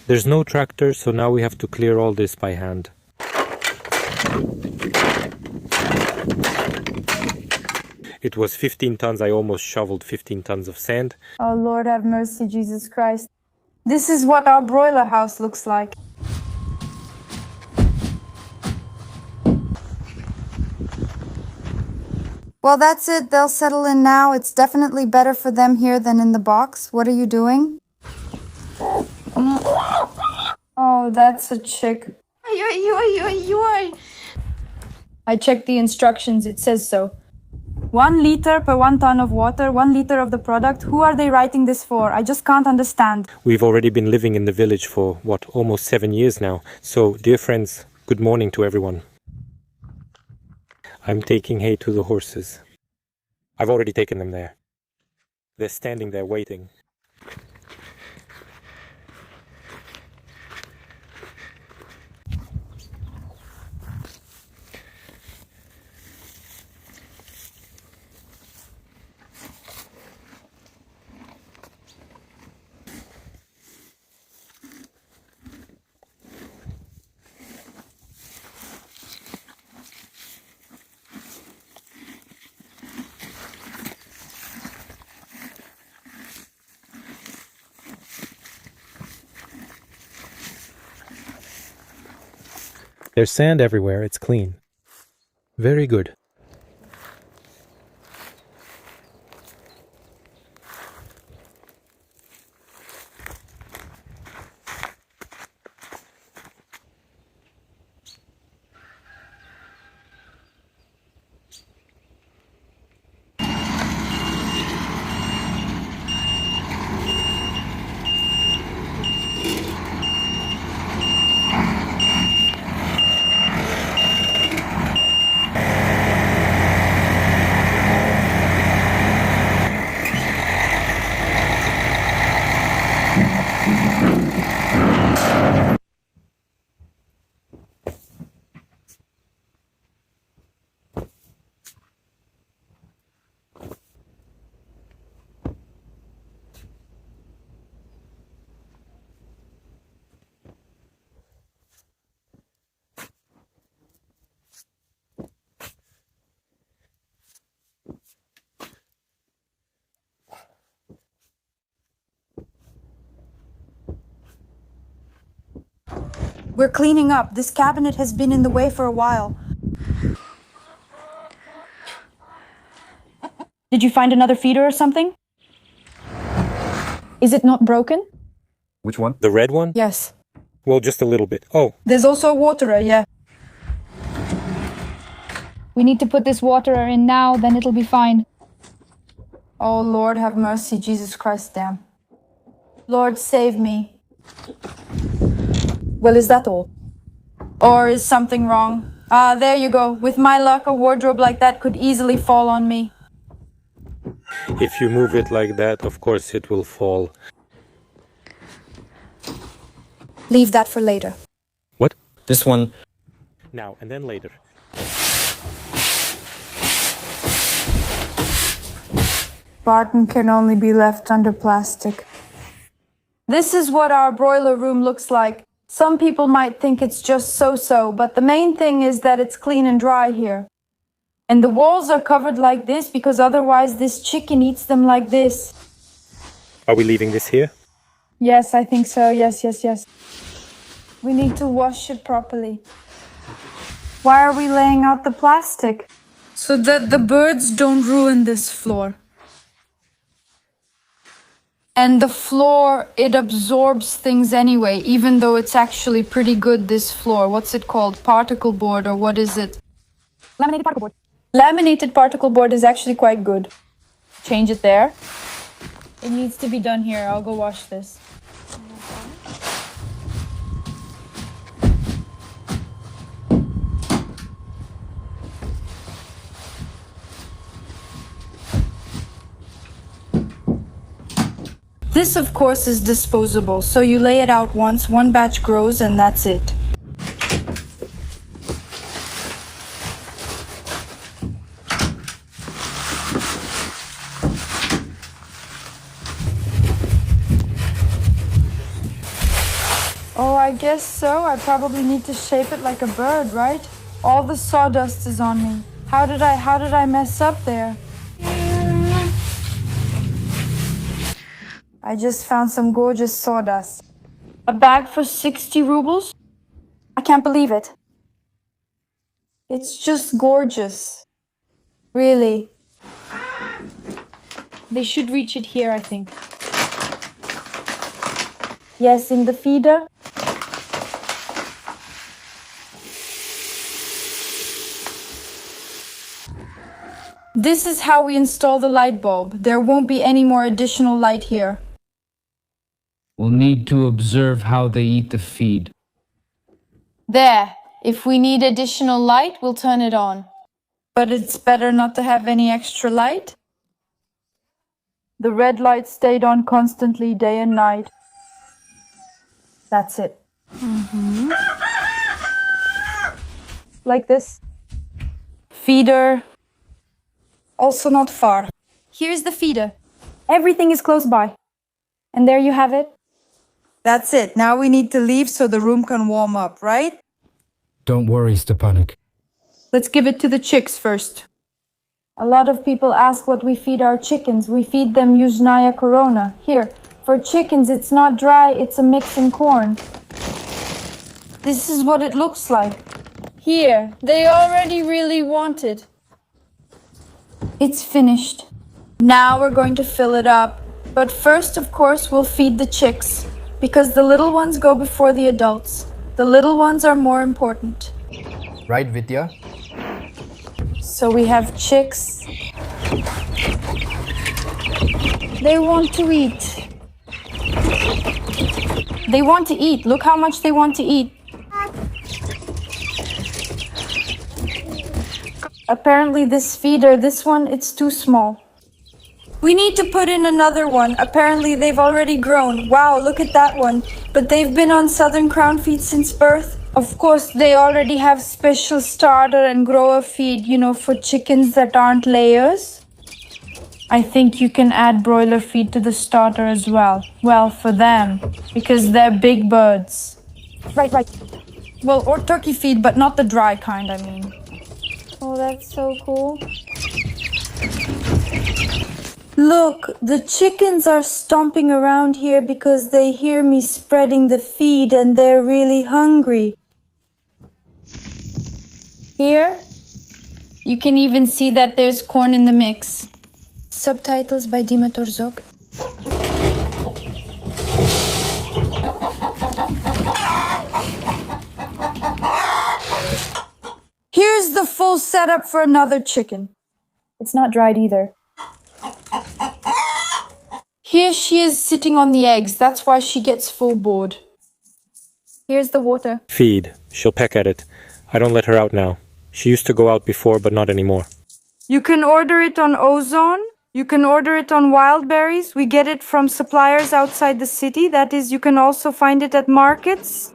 There's no tractor, so now we have to clear all this by hand. It was 15 tons. I almost shoveled 15 tons of sand. Oh, Lord have mercy, Jesus Christ. This is what our broiler house looks like. Well, that's it. They'll settle in now. It's definitely better for them here than in the box. What are you doing? Oh, that's a chick. I checked the instructions. It says so. 1 liter per 1 ton of water, 1 liter of the product. Who are they writing this for? I just can't understand. We've already been living in the village for, almost 7 years now. So, dear friends, good morning to everyone. I'm taking hay to the horses. I've already taken them there. They're standing there waiting. There's sand everywhere. It's clean. Very good. We're cleaning up. This cabinet has been in the way for a while. Did you find another feeder or something? Is it not broken? Which one? The red one? Yes. Well, just a little bit. Oh. There's also a waterer, yeah. We need to put this waterer in now, then it'll be fine. Oh, Lord have mercy, Jesus Christ, damn. Lord, save me. Well, is that all? Or is something wrong? There you go. With my luck, a wardrobe like that could easily fall on me. If you move it like that, of course it will fall. Leave that for later. What? This one. Now and then later. Barton can only be left under plastic. This is what our broiler room looks like. Some people might think it's just so-so, but the main thing is that it's clean and dry here. And the walls are covered like this because otherwise this chicken eats them like this. Are we leaving this here? Yes, I think so. Yes. We need to wash it properly. Why are we laying out the plastic? So that the birds don't ruin this floor. And the floor, it absorbs things anyway, even though it's actually pretty good, this floor. What's it called? Particle board, or what is it? Laminated particle board. Laminated particle board is actually quite good. Change it there. It needs to be done here. I'll go wash this. This, of course, is disposable, so you lay it out once, one batch grows, and that's it. I guess so. I probably need to shape it like a bird, right? All the sawdust is on me. How did I mess up there? I just found some gorgeous sawdust. A bag for 60 rubles? I can't believe it. It's just gorgeous. Really. They should reach it here, I think. Yes, in the feeder. This is how we install the light bulb. There won't be any more additional light here. We'll need to observe how they eat the feed. There. If we need additional light, we'll turn it on. But it's better not to have any extra light. The red light stayed on constantly day and night. That's it. Like this. Feeder. Also not far. Here's the feeder. Everything is close by. And there you have it. That's it. Now we need to leave so the room can warm up, right? Don't worry, Stepanik. Let's give it to the chicks first. A lot of people ask what we feed our chickens. We feed them Yuzhnaya Corona. Here, for chickens it's not dry, it's a mix in corn. This is what it looks like. Here, they already really want it. It's finished. Now we're going to fill it up. But first, of course, we'll feed the chicks. Because the little ones go before the adults. The little ones are more important. Right, Vidya? So we have chicks. They want to eat. They want to eat. Look how much they want to eat. Apparently this feeder, this one, it's too small. We need to put in another one. Apparently they've already grown. Wow, look at that one. But they've been on Southern Crown feed since birth. Of course, they already have special starter and grower feed, for chickens that aren't layers. I think you can add broiler feed to the starter as well. Well, for them, because they're big birds. Right. Well, or turkey feed, but not the dry kind, I mean. Oh, that's so cool. Look, the chickens are stomping around here because they hear me spreading the feed and they're really hungry. Here, you can even see that there's corn in the mix. Subtitles by Dima Torzok. Here's the full setup for another chicken. It's not dried either. Here she is sitting on the eggs. That's why she gets full bored. Here's the water. Feed. She'll peck at it. I don't let her out now. She used to go out before, but not anymore. You can order it on Ozone. You can order it on Wildberries. We get it from suppliers outside the city. That is, you can also find it at markets.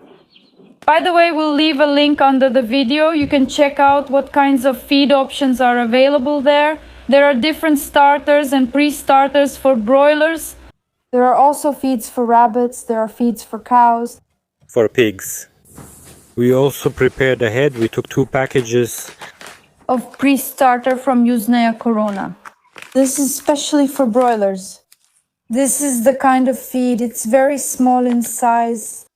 By the way, we'll leave a link under the video. You can check out what kinds of feed options are available there. There are different starters and pre-starters for broilers. There are also feeds for rabbits. There are feeds for cows. For pigs. We also prepared ahead. We took 2 packages of pre-starter from Yuzhnaya Corona. This is specially for broilers. This is the kind of feed. It's very small in size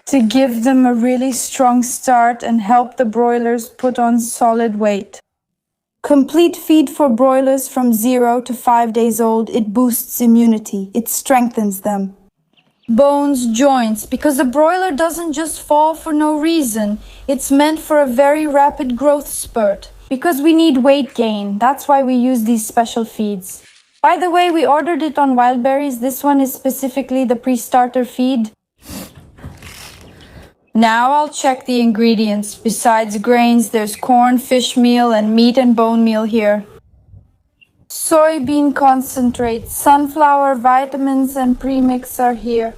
to give them a really strong start and help the broilers put on solid weight. Complete feed for broilers from 0 to 5 days old. It boosts immunity. It strengthens them. Bones, joints, because a broiler doesn't just fall for no reason. It's meant for a very rapid growth spurt. Because we need weight gain. That's why we use these special feeds. By the way, we ordered it on Wildberries. This one is specifically the pre-starter feed. Now I'll check the ingredients. Besides grains, there's corn, fish meal, and meat and bone meal here. Soybean concentrate, sunflower, vitamins, and premix are here.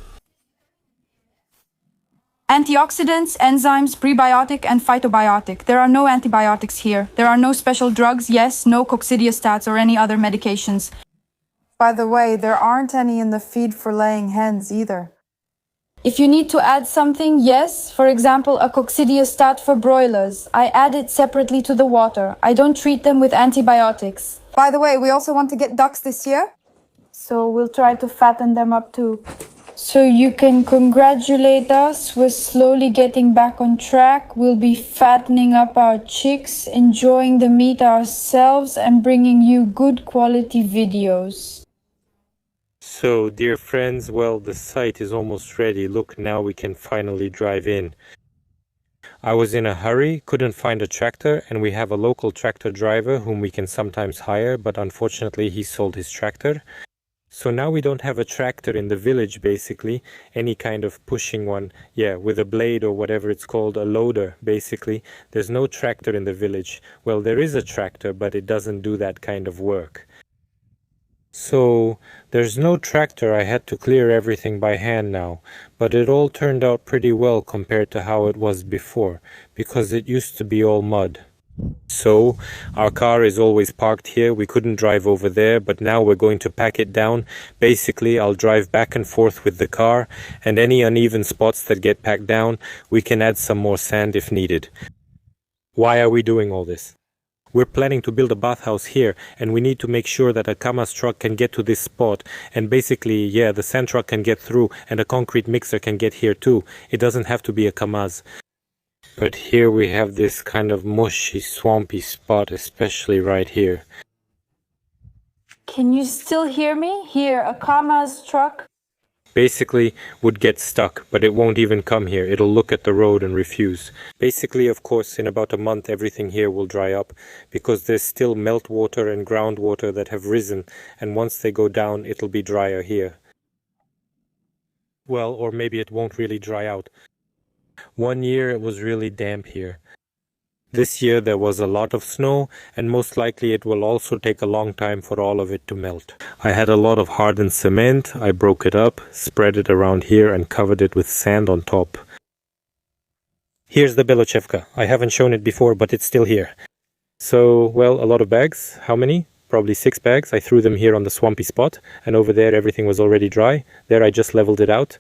Antioxidants, enzymes, prebiotic, and phytobiotic. There are no antibiotics here. There are no special drugs, yes, no coccidiostats or any other medications. By the way, there aren't any in the feed for laying hens either. If you need to add something, yes, for example, a coccidiostat for broilers. I add it separately to the water. I don't treat them with antibiotics. By the way, we also want to get ducks this year, so we'll try to fatten them up too. So you can congratulate us. We're slowly getting back on track. We'll be fattening up our chicks, enjoying the meat ourselves, and bringing you good quality videos. So, dear friends, well, the site is almost ready. Look, now we can finally drive in. I was in a hurry, couldn't find a tractor, and we have a local tractor driver whom we can sometimes hire, but unfortunately he sold his tractor. So now we don't have a tractor in the village, basically, any kind of pushing one, with a blade or whatever it's called, a loader, basically. There's no tractor in the village. Well, there is a tractor, but it doesn't do that kind of work. So, there's no tractor. I had to clear everything by hand now, but it all turned out pretty well compared to how it was before, because it used to be all mud. So, our car is always parked here. We couldn't drive over there, but now we're going to pack it down. Basically, I'll drive back and forth with the car, and any uneven spots that get packed down, we can add some more sand if needed. Why are we doing all this? We're planning to build a bathhouse here, and we need to make sure that a Kamaz truck can get to this spot, and basically, the sand truck can get through, and a concrete mixer can get here too. It doesn't have to be a Kamaz. But here we have this kind of mushy, swampy spot, especially right here. Can you still hear me? Here, a Kamaz truck. Basically, would get stuck, but it won't even come here. It'll look at the road and refuse. Basically, of course, in about a month, everything here will dry up, because there's still meltwater and groundwater that have risen, and once they go down, it'll be drier here. Well, or maybe it won't really dry out. One year it was really damp here. This year there was a lot of snow, and most likely it will also take a long time for all of it to melt. I had a lot of hardened cement. I broke it up, spread it around here, and covered it with sand on top. Here's the Belochevka. I haven't shown it before, but it's still here. So, well, a lot of bags. How many? Probably 6 bags. I threw them here on the swampy spot, and over there everything was already dry. There I just leveled it out.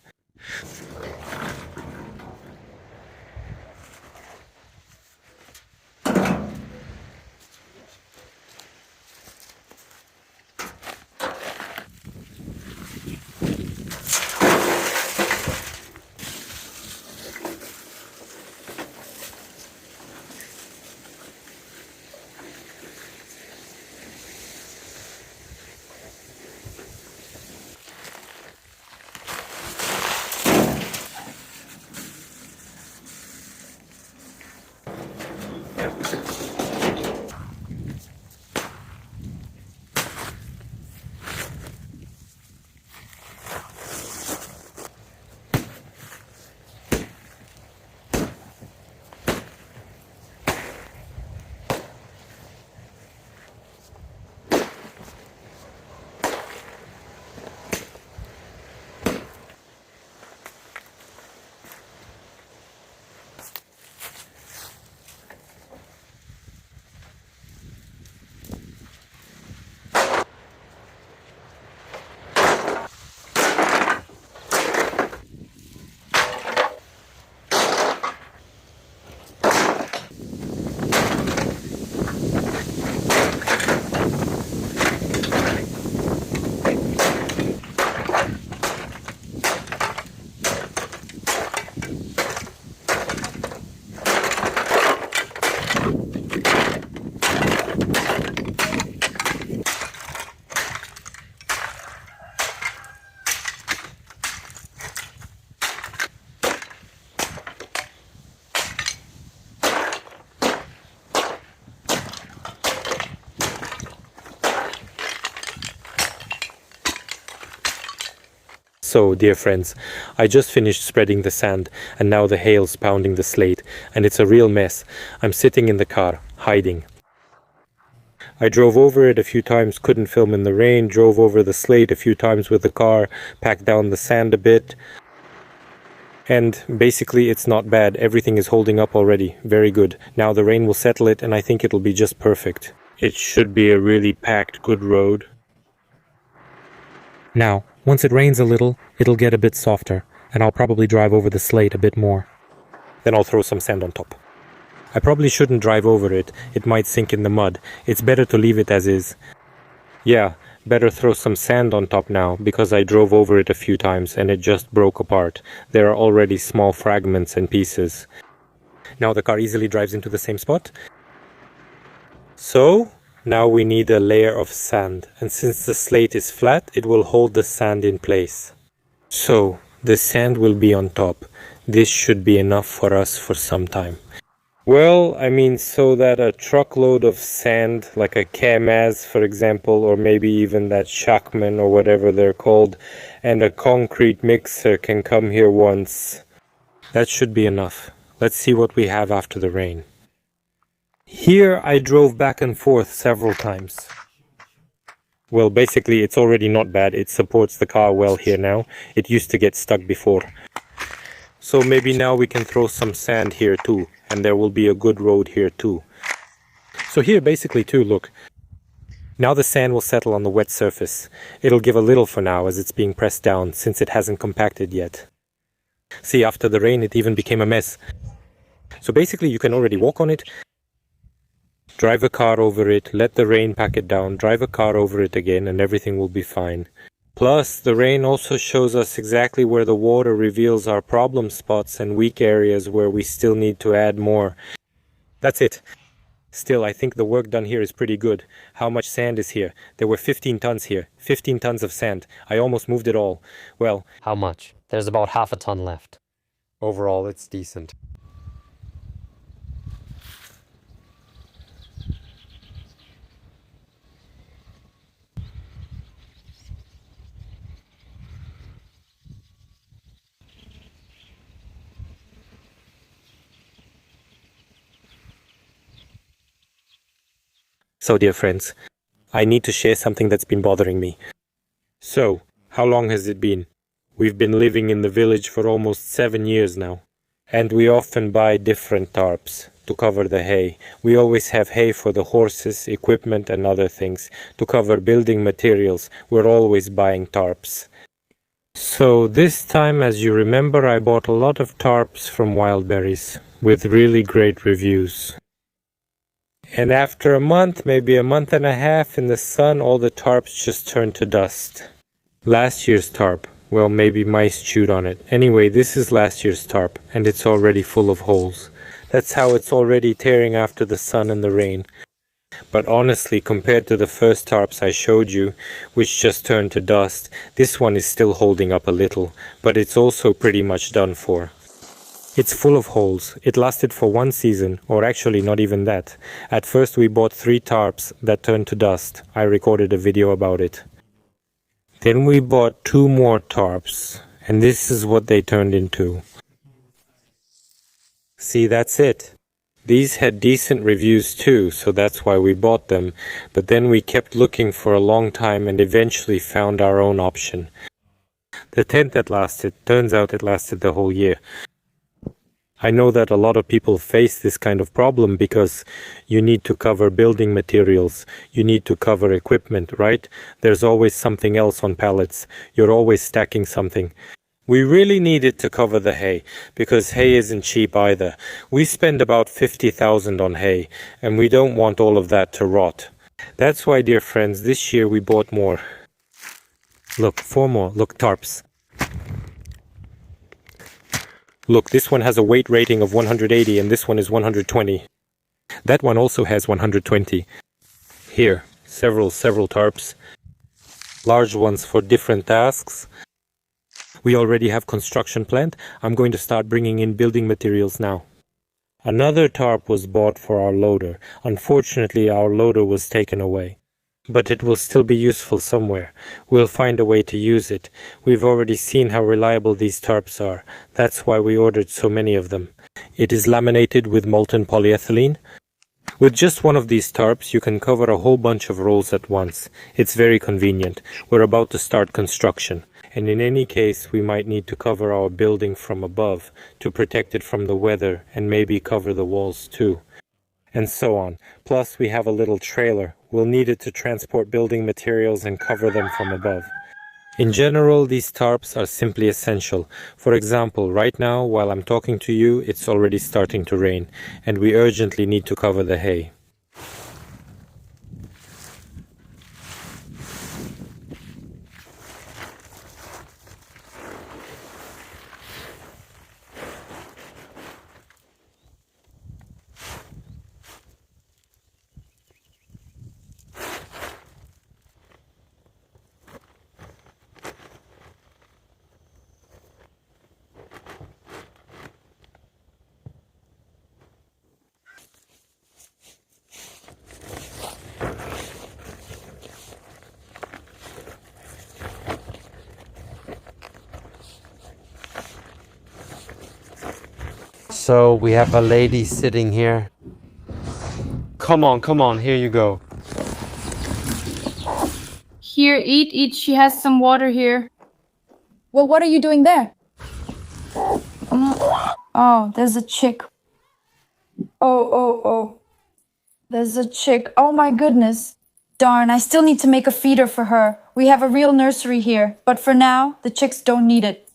So, dear friends, I just finished spreading the sand, and now the hail's pounding the slate, and it's a real mess. I'm sitting in the car, hiding. I drove over it a few times, couldn't film in the rain, drove over the slate a few times with the car, packed down the sand a bit. And basically it's not bad, everything is holding up already, very good. Now the rain will settle it, and I think it'll be just perfect. It should be a really packed, good road. Now, once it rains a little, it'll get a bit softer, and I'll probably drive over the slate a bit more. Then I'll throw some sand on top. I probably shouldn't drive over it. It might sink in the mud. It's better to leave it as is. Yeah, better throw some sand on top now, because I drove over it a few times and it just broke apart. There are already small fragments and pieces. Now the car easily drives into the same spot. So, now we need a layer of sand, and since the slate is flat, it will hold the sand in place. So, the sand will be on top. This should be enough for us for some time. Well, I mean, so that a truckload of sand, like a Kamaz, for example, or maybe even that Shackman or whatever they're called, and a concrete mixer can come here once. That should be enough. Let's see what we have after the rain. Here I drove back and forth several times. Well, basically, it's already not bad. It supports the car well here now. It used to get stuck before. So maybe now we can throw some sand here too, and there will be a good road here too. So here basically too, look. Now the sand will settle on the wet surface. It'll give a little for now as it's being pressed down, since it hasn't compacted yet. See, after the rain it even became a mess. So basically you can already walk on it, drive a car over it, let the rain pack it down, drive a car over it again, and everything will be fine. Plus, the rain also shows us exactly where the water reveals our problem spots and weak areas where we still need to add more. That's it. Still, I think the work done here is pretty good. How much sand is here? There were 15 tons here. 15 tons of sand. I almost moved it all. Well, How much? There's about half a ton left. Overall, it's decent. so dear friends, I need to share something that's been bothering me. So, how long has it been? We've been living in the village for almost 7 years now. And we often buy different tarps to cover the hay. We always have hay for the horses, equipment and other things. To cover building materials, we're always buying tarps. So this time, as you remember, I bought a lot of tarps from Wildberries with really great reviews. And after a month, maybe a month and a half in the sun, all the tarps just turned to dust. Last year's tarp, well, maybe mice chewed on it. Anyway, this is last year's tarp, and it's already full of holes. That's how it's already tearing after the sun and the rain. But honestly, compared to the first tarps I showed you, which just turned to dust, this one is still holding up a little, but it's also pretty much done for. It's full of holes. It lasted for 1 season, or actually not even that. At first we bought 3 tarps that turned to dust. I recorded a video about it. Then we bought 2 more tarps, and this is what they turned into. See, that's it. These had decent reviews too, so that's why we bought them, but then we kept looking for a long time and eventually found our own option. The tent that lasted, turns out it lasted the whole year. I know that a lot of people face this kind of problem because you need to cover building materials, you need to cover equipment, right? There's always something else on pallets, you're always stacking something. We really needed to cover the hay, because hay isn't cheap either. We spend about 50,000 on hay, and we don't want all of that to rot. That's why, dear friends, this year we bought more. Look, 4 more. Look, tarps. Look, this one has a weight rating of 180 and this one is 120. That one also has 120. Here, several tarps. Large ones for different tasks. We already have construction planned. I'm going to start bringing in building materials now. Another tarp was bought for our loader. Unfortunately, our loader was taken away. But it will still be useful somewhere. We'll find a way to use it. We've already seen how reliable these tarps are. That's why we ordered so many of them. It is laminated with molten polyethylene. With just one of these tarps, you can cover a whole bunch of rolls at once. It's very convenient. We're about to start construction. And in any case, we might need to cover our building from above to protect it from the weather and maybe cover the walls too. And so on. Plus, we have a little trailer. We'll need it to transport building materials and cover them from above. In general, these tarps are simply essential. For example, right now, while I'm talking to you, it's already starting to rain, and we urgently need to cover the hay. So we have a lady sitting here. Come on, here you go. Here, eat. She has some water here. Well, what are you doing there? Oh, there's a chick. Oh. There's a chick. Oh my goodness. Darn, I still need to make a feeder for her. We have a real nursery here, but for now, the chicks don't need it.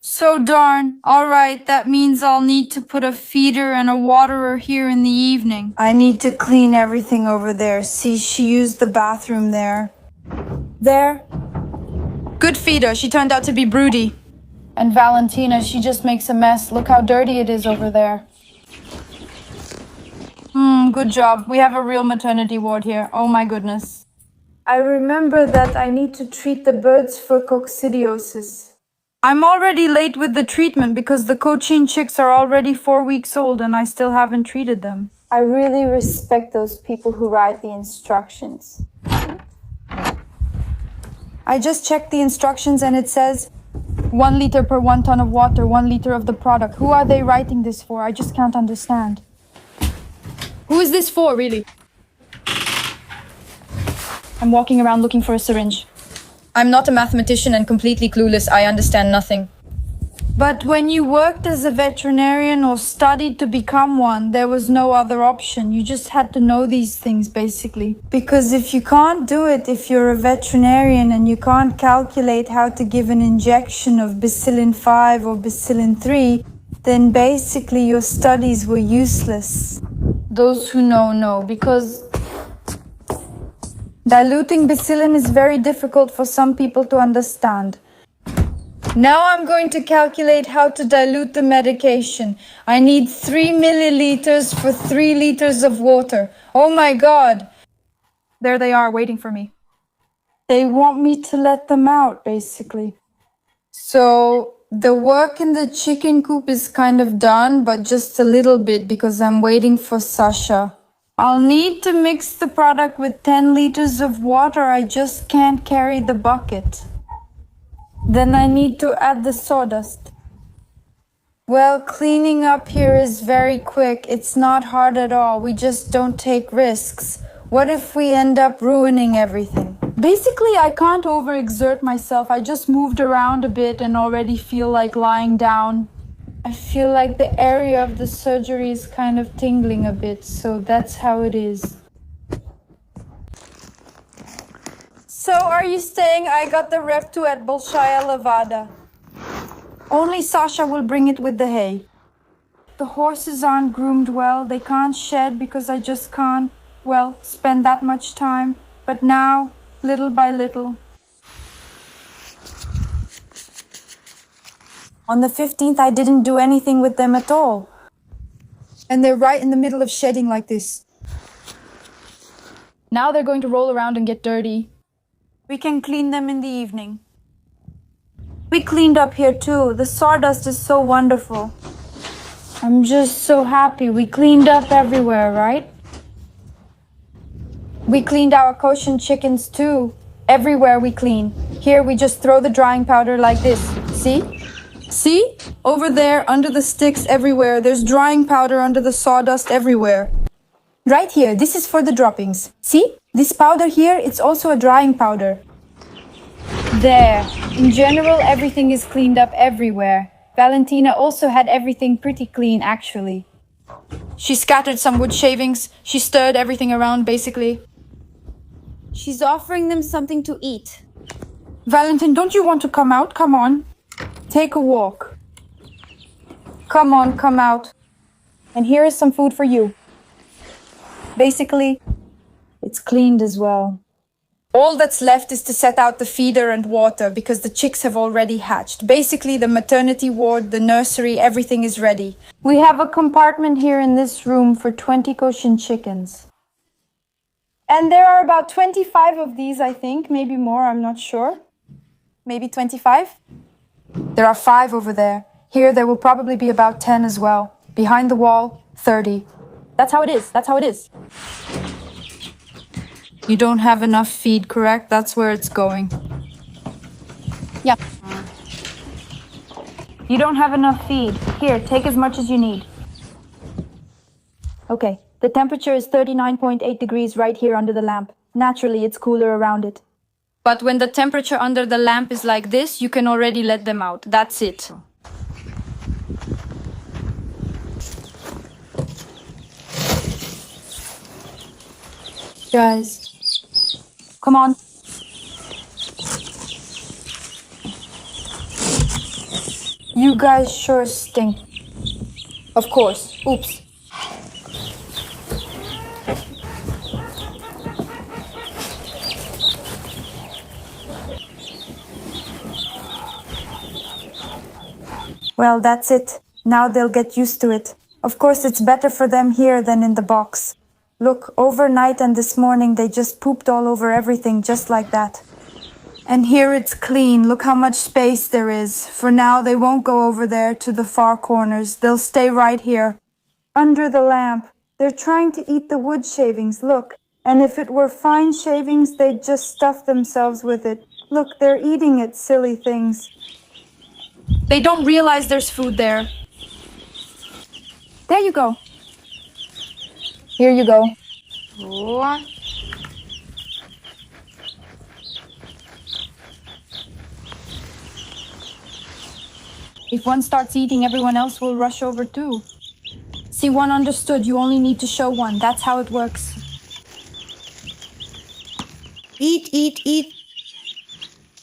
So darn. Alright, that means I'll need to put a feeder and a waterer here in the evening. I need to clean everything over there. See, she used the bathroom there. There. Good feeder, she turned out to be broody. And Valentina, she just makes a mess. Look how dirty it is over there. Good job. We have a real maternity ward here. Oh my goodness. I remember that I need to treat the birds for coccidiosis. I'm already late with the treatment because the Cochin chicks are already 4 weeks old and I still haven't treated them. I really respect those people who write the instructions. I just checked the instructions and it says 1 liter per 1 ton of water, 1 liter of the product. Who are they writing this for? I just can't understand. Who is this for, really? I'm walking around looking for a syringe. I'm not a mathematician and completely clueless. I understand nothing. But when you worked as a veterinarian or studied to become one, there was no other option. You just had to know these things, basically. Because if you can't do it, if you're a veterinarian and you can't calculate how to give an injection of Bacillin 5 or Bacillin 3, then basically your studies were useless. Those who know, because diluting Bacillin is very difficult for some people to understand. Now I'm going to calculate how to dilute the medication. I need 3 milliliters for 3 liters of water. Oh my God! There they are, waiting for me. They want me to let them out, basically. So the work in the chicken coop is kind of done, but just a little bit because I'm waiting for Sasha. I'll need to mix the product with 10 liters of water. I just can't carry the bucket. Then I need to add the sawdust. Well, cleaning up here is very quick. It's not hard at all. We just don't take risks. What if we end up ruining everything? Basically, I can't overexert myself. I just moved around a bit and already feel like lying down. I feel like the area of the surgery is kind of tingling a bit, so that's how it is. So are you saying I got the Rep2 at Bolshaya Levada? Only Sasha will bring it with the hay. The horses aren't groomed well. They can't shed because I just can't, well, spend that much time. But now, little by little. On the 15th, I didn't do anything with them at all. And they're right in the middle of shedding like this. Now they're going to roll around and get dirty. We can clean them in the evening. We cleaned up here too. The sawdust is so wonderful. I'm just so happy. We cleaned up everywhere, right? We cleaned our Cochin chickens too. Everywhere we clean. Here we just throw the drying powder like this. See? See? Over there, under the sticks everywhere. There's drying powder under the sawdust everywhere. Right here, this is for the droppings. See? This powder here, it's also a drying powder. There. In general, everything is cleaned up everywhere. Valentina also had everything pretty clean, actually. She scattered some wood shavings. She stirred everything around, basically. She's offering them something to eat. Valentin, don't you want to come out? Come on. Take a walk. Come on, come out. And here is some food for you. Basically, it's cleaned as well. All that's left is to set out the feeder and water because the chicks have already hatched. Basically, the maternity ward, the nursery, everything is ready. We have a compartment here in this room for 20 Cochin chickens. And there are about 25 of these, I think. Maybe more, I'm not sure. Maybe 25? There are 5 over there. Here, there will probably be about 10 as well. Behind the wall, 30. That's how it is. That's how it is. You don't have enough feed, correct? That's where it's going. Yeah. You don't have enough feed. Here, take as much as you need. Okay, the temperature is 39.8 degrees right here under the lamp. Naturally, it's cooler around it. But when the temperature under the lamp is like this, you can already let them out. That's it. Guys, come on. You guys sure stink. Of course. Oops. Well, that's it. Now they'll get used to it. Of course, it's better for them here than in the box. Look, overnight and this morning they just pooped all over everything just like that. And here it's clean. Look how much space there is. For now, they won't go over there to the far corners. They'll stay right here, under the lamp. They're trying to eat the wood shavings, look. And if it were fine shavings, they'd just stuff themselves with it. Look, they're eating it, silly things. They don't realize there's food there. There you go. Here you go. Oh. If one starts eating, everyone else will rush over too. See, one understood. You only need to show one. That's how it works. Eat, eat, eat.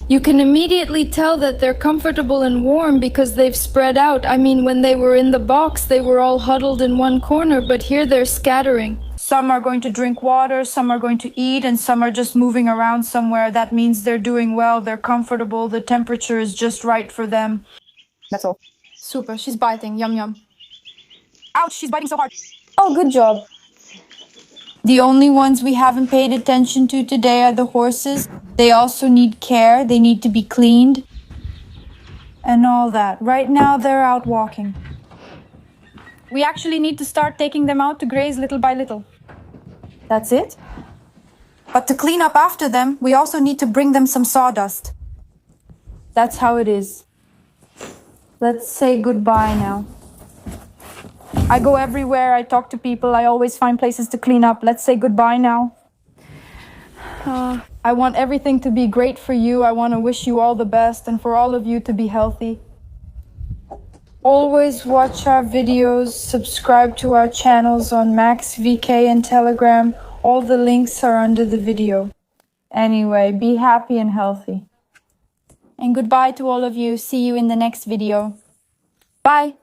You can immediately tell that they're comfortable and warm because they've spread out. I mean, when they were in the box, they were all huddled in one corner, but here they're scattering. Some are going to drink water, some are going to eat, and some are just moving around somewhere. That means they're doing well, they're comfortable, the temperature is just right for them. That's all. Super, she's biting. Yum, yum. Ouch, she's biting so hard. Oh, good job. The only ones we haven't paid attention to today are the horses. They also need care. They need to be cleaned. And all that. Right now, they're out walking. We actually need to start taking them out to graze little by little. That's it? But to clean up after them, we also need to bring them some sawdust. That's how it is. Let's say goodbye now. I go everywhere, I talk to people, I always find places to clean up. Let's say goodbye now. I want everything to be great for you. I want to wish you all the best and for all of you to be healthy. Always watch our videos, subscribe to our channels on Max, VK, and Telegram. All the links are under the video. Anyway, be happy and healthy. And goodbye to all of you. See you in the next video. Bye!